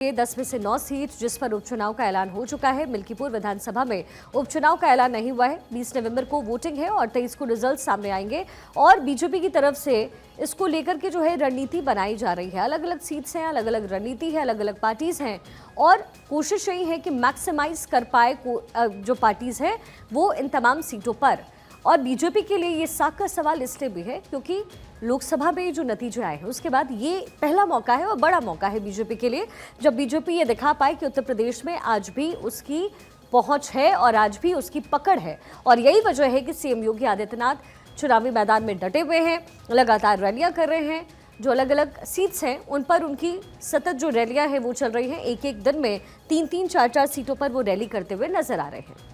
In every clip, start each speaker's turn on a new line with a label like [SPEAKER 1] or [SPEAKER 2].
[SPEAKER 1] 10 में से 9 सीट जिस पर उपचुनाव का ऐलान हो चुका है। मिल्कीपुर विधानसभा में उपचुनाव का ऐलान नहीं हुआ है। 20 नवंबर को वोटिंग है और 23 को रिजल्ट सामने आएंगे और बीजेपी की तरफ से इसको लेकर के जो है रणनीति बनाई जा रही है। अलग अलग सीट्स हैं, अलग अलग रणनीति है, अलग अलग पार्टीज हैं और कोशिश यही है कि मैक्सिमाइज कर पाए जो पार्टीज है वो इन तमाम सीटों पर। और बीजेपी के लिए ये साख का सवाल इसलिए भी है क्योंकि लोकसभा में जो नतीजे आए हैं उसके बाद ये पहला मौका है और बड़ा मौका है बीजेपी के लिए, जब बीजेपी ये दिखा पाए कि उत्तर प्रदेश में आज भी उसकी पहुंच है और आज भी उसकी पकड़ है। और यही वजह है कि सीएम योगी आदित्यनाथ चुनावी मैदान में डटे हुए हैं, लगातार रैलियां कर रहे हैं। जो अलग अलग सीट्स हैं उन पर उनकी सतत जो रैलियां हैं वो चल रही हैं। एक एक दिन में 3-3, 4-4 सीटों पर वो रैली करते हुए नजर आ रहे हैं।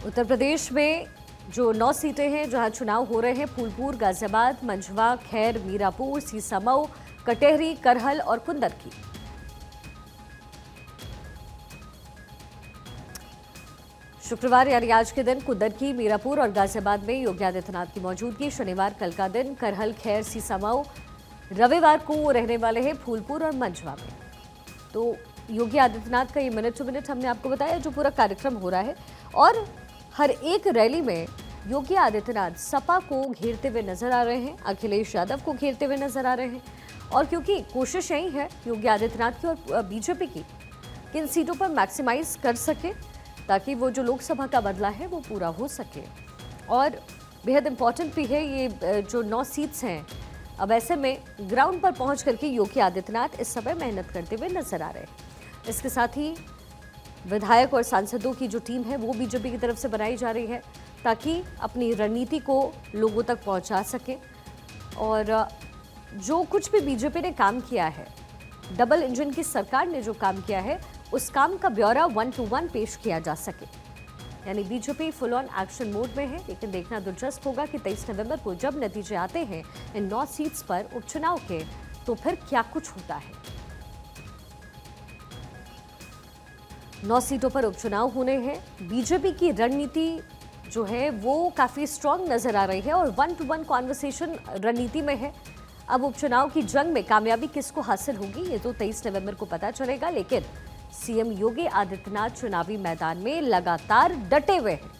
[SPEAKER 1] उत्तर प्रदेश में जो 9 सीटें हैं जहां चुनाव हो रहे हैं, फूलपुर, गाजियाबाद, मंझवा, खैर, मीरापुर, सीसामऊ, कटेहरी, करहल और कुंदरकी। शुक्रवार यानी आज के दिन कुंदरकी, मीरापुर और गाजियाबाद में योगी आदित्यनाथ की मौजूदगी। शनिवार कल का दिन करहल, खैर, सीसामऊ। रविवार को रहने वाले हैं फूलपुर और मंझवा में। तो योगी आदित्यनाथ का ये मिनट टू मिनट हमने आपको बताया जो पूरा कार्यक्रम हो रहा है और हर एक रैली में योगी आदित्यनाथ सपा को घेरते हुए नजर आ रहे हैं, अखिलेश यादव को घेरते हुए नजर आ रहे हैं। और क्योंकि कोशिश यही है योगी आदित्यनाथ की और बीजेपी की कि इन सीटों पर मैक्सिमाइज कर सके ताकि वो जो लोकसभा का बदला है वो पूरा हो सके। और बेहद इंपॉर्टेंट भी है ये जो 9 सीट्स हैं। अब ऐसे में ग्राउंड पर पहुंच करके योगी आदित्यनाथ इस समय मेहनत करते हुए नजर आ रहे हैं। इसके साथ ही विधायक और सांसदों की जो टीम है वो बीजेपी की तरफ से बनाई जा रही है ताकि अपनी रणनीति को लोगों तक पहुंचा सके। और जो कुछ भी बीजेपी ने काम किया है, डबल इंजन की सरकार ने जो काम किया है, उस काम का ब्यौरा 1 to 1 पेश किया जा सके। यानी BJP full on action mode में है। लेकिन देखना दिलचस्प होगा कि 23 नवंबर को जब नतीजे आते हैं इन 9 सीट्स पर उपचुनाव के, तो फिर क्या कुछ होता है। 9 सीटों पर उपचुनाव होने हैं। बीजेपी की रणनीति जो है वो काफ़ी स्ट्रांग नजर आ रही है और 1 to 1 कॉन्वर्सेशन रणनीति में है। अब उपचुनाव की जंग में कामयाबी किसको हासिल होगी ये तो 23 नवंबर को पता चलेगा। लेकिन सीएम योगी आदित्यनाथ चुनावी मैदान में लगातार डटे हुए हैं।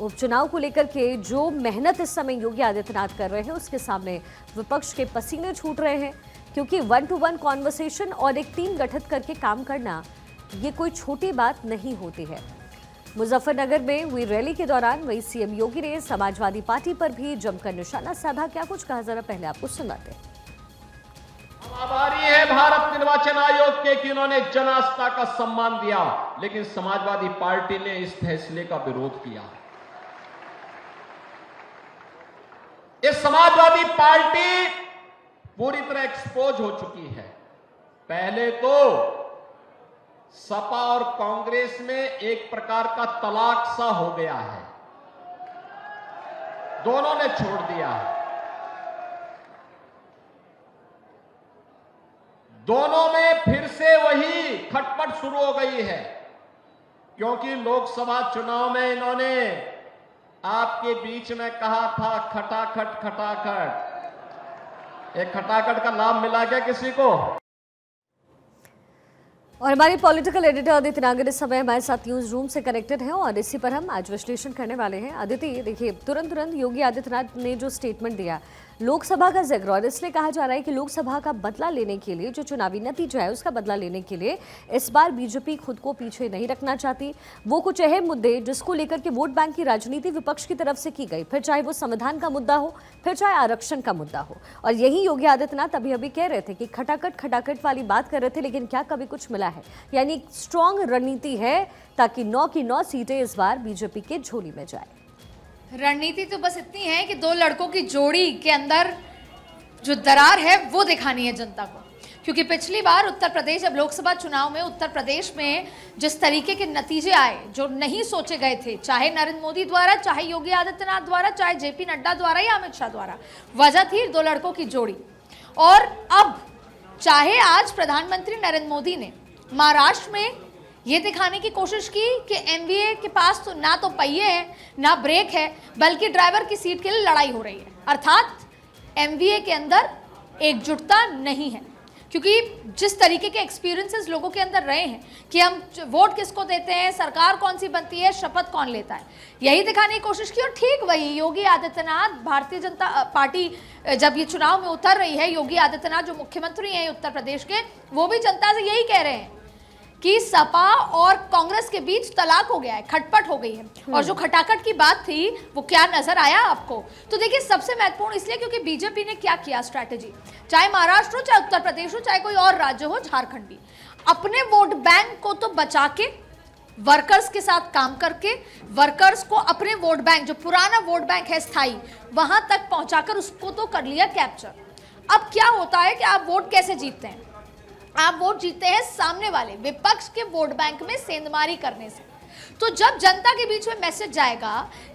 [SPEAKER 1] उपचुनाव को लेकर के जो मेहनत इस समय योगी आदित्यनाथ कर रहे हैं उसके सामने विपक्ष के पसीने छूट रहे हैं, क्योंकि 1 to 1 कॉन्वर्सेशन और एक टीम गठित करके काम करना ये कोई छोटी बात नहीं होती है। मुजफ्फरनगर में हुई रैली के दौरान वही सीएम योगी ने समाजवादी पार्टी पर भी जमकर निशाना साधा। क्या कुछ कहा, जरा पहले आपको सुनाते हैं।
[SPEAKER 2] हम आभारी है भारत निर्वाचन आयोग के कि उन्होंने जन आस्था का सम्मान दिया, लेकिन समाजवादी पार्टी ने इस फैसले का विरोध किया। ये समाजवादी पार्टी पूरी तरह एक्सपोज हो चुकी है। पहले तो सपा और कांग्रेस में एक प्रकार का तलाक सा हो गया है, दोनों ने छोड़ दिया है। दोनों में फिर से वही खटपट शुरू हो गई है, क्योंकि लोकसभा चुनाव में इन्होंने आपके बीच में कहा था खटाखट खटाखट। एक खटाखट का लाभ मिला क्या किसी को?
[SPEAKER 1] और हमारे पॉलिटिकल एडिटर आदित्य नागर इस समय हमारे साथ न्यूज रूम से कनेक्टेड हैं और इसी पर हम आज विश्लेषण करने वाले हैं। आदित्य, देखिए तुरंत योगी आदित्यनाथ ने जो स्टेटमेंट दिया, लोकसभा का जिक्र, और इसलिए कहा जा रहा है कि लोकसभा का बदला लेने के लिए, जो चुनावी नतीजा है उसका बदला लेने के लिए इस बार बीजेपी खुद को पीछे नहीं रखना चाहती। वो कुछ अहम मुद्दे जिसको लेकर के वोट बैंक की राजनीति विपक्ष की तरफ से की गई, फिर चाहे वो संविधान का मुद्दा हो, फिर चाहे आरक्षण का मुद्दा हो, और यही योगी आदित्यनाथ अभी कह रहे थे कि खटाखट वाली बात कर रहे थे, लेकिन क्या कभी कुछ मिला है? यानी स्ट्रॉन्ग रणनीति है ताकि 9 की 9 सीटें इस बार बीजेपी के झोली में जाए।
[SPEAKER 3] रणनीति तो बस इतनी है कि 2 लड़कों की जोड़ी के अंदर जो दरार है वो दिखानी है जनता को, क्योंकि पिछली बार उत्तर प्रदेश, जब लोकसभा चुनाव में उत्तर प्रदेश में जिस तरीके के नतीजे आए जो नहीं सोचे गए थे, चाहे नरेंद्र मोदी द्वारा, चाहे योगी आदित्यनाथ द्वारा, चाहे जेपी नड्डा द्वारा या अमित शाह द्वारा, वजह थी 2 लड़कों की जोड़ी। और अब चाहे आज प्रधानमंत्री नरेंद्र मोदी ने महाराष्ट्र में ये दिखाने की कोशिश की कि एमवीए के पास तो ना तो पहिए हैं ना ब्रेक है, बल्कि ड्राइवर की सीट के लिए लड़ाई हो रही है। अर्थात एमवीए के अंदर एकजुटता नहीं है, क्योंकि जिस तरीके के एक्सपीरियंसेस लोगों के अंदर रहे हैं कि हम वोट किसको देते हैं, सरकार कौन सी बनती है, शपथ कौन लेता है, यही दिखाने की कोशिश की। और ठीक वही योगी आदित्यनाथ, भारतीय जनता पार्टी जब ये चुनाव में उतर रही है, योगी आदित्यनाथ जो मुख्यमंत्री हैं उत्तर प्रदेश के, वो भी जनता से यही कह रहे हैं कि सपा और कांग्रेस के बीच तलाक हो गया है, खटपट हो गई है। और जो खटाखट की बात थी वो क्या नजर आया आपको? तो देखिए, सबसे महत्वपूर्ण इसलिए क्योंकि बीजेपी ने क्या किया स्ट्रैटेजी, चाहे महाराष्ट्र हो, चाहे उत्तर प्रदेश हो, चाहे कोई और राज्य हो, झारखंड भी, अपने वोट बैंक को तो बचा के, वर्कर्स के साथ काम करके, वर्कर्स को अपने वोट बैंक, जो पुराना वोट बैंक है स्थायी, वहां तक पहुंचाकर उसको तो कर लिया कैप्चर। अब क्या होता है कि आप वोट कैसे जीतते हैं? आप वोट जीतते हैं सामने वाले विपक्ष के वोट बैंक में सेंधमारी करने से। तो जब जनता के बीच में मैसेज जाएगा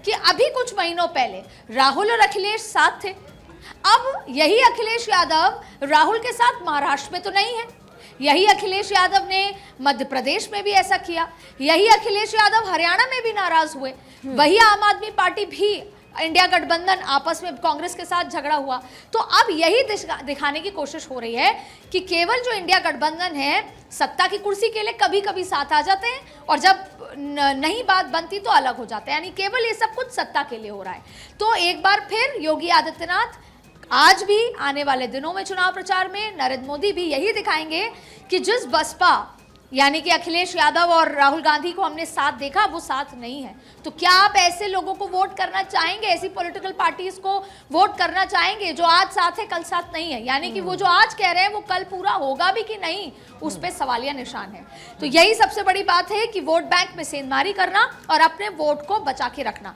[SPEAKER 3] कि अभी कुछ महीनों पहले राहुल और अखिलेश साथ थे, अब यही अखिलेश यादव राहुल के साथ महाराष्ट्र में तो नहीं है, यही अखिलेश यादव ने मध्य प्रदेश में भी ऐसा किया, यही अखिलेश यादव हरियाणा में भी नाराज हुए, वही आम आदमी पार्टी भी, इंडिया गठबंधन आपस में कांग्रेस के साथ झगड़ा हुआ। तो अब यही दिखाने की कोशिश हो रही है कि केवल जो इंडिया गठबंधन है सत्ता की कुर्सी के लिए कभी कभी साथ आ जाते हैं, और जब नहीं बात बनती तो अलग हो जाते हैं, यानी केवल ये सब कुछ सत्ता के लिए हो रहा है। तो एक बार फिर योगी आदित्यनाथ आज भी आने वाले दिनों में चुनाव प्रचार में, नरेंद्र मोदी भी यही दिखाएंगे कि जिस बसपा यानी कि अखिलेश यादव और राहुल गांधी को हमने साथ देखा, वो साथ नहीं है। तो क्या आप ऐसे लोगों को वोट करना चाहेंगे, ऐसी पॉलिटिकल पार्टीज को वोट करना चाहेंगे जो आज साथ है कल साथ नहीं है? यानी कि वो जो आज कह रहे हैं वो कल पूरा होगा भी कि नहीं, उस पर सवालिया निशान है। तो यही सबसे बड़ी बात है कि वोट बैंक में सेंधमारी करना और अपने वोट को बचा के रखना।